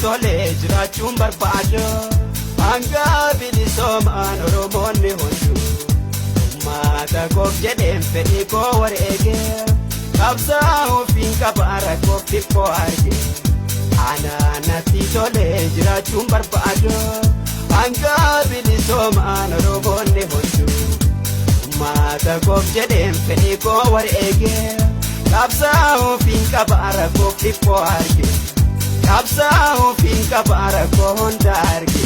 tolee jiraachuun barbaada. Hanga bilisoomaan Oromoonni hunduu uummata koof jedheen fedhii koo wareegee qabsaa'uuf hin qaba rakkoof xiqqoo arge. Natti tolee jiraachuun barbaada. Hanga bilisoomaan Oromoonni hunduu uummata koof jedheen fedhii koo wareegee qabsaa'uuf hin qaba rakkoof xiqqoo arge. Qabsaa'uuf hin qaba rakkoo hunda arge.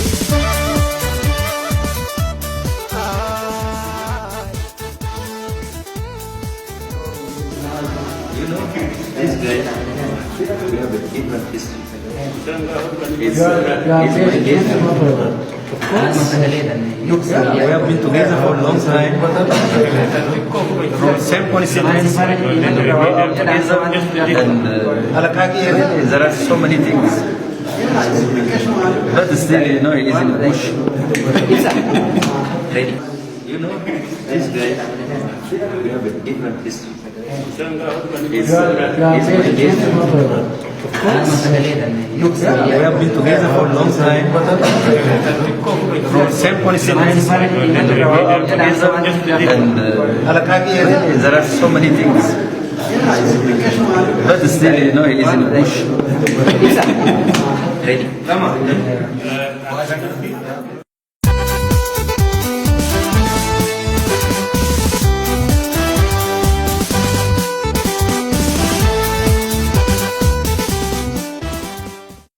You know, this guy, we have a different history. He's my age. We have been together for a long time. From same constituency. And there are so many things. But still, you know, he is in the bush. You know, this guy, we have a different history. He's my age. We have been together for a long time. From same constituency. And there are so many things. But still, you know, he is in the bush. Ready? Come on.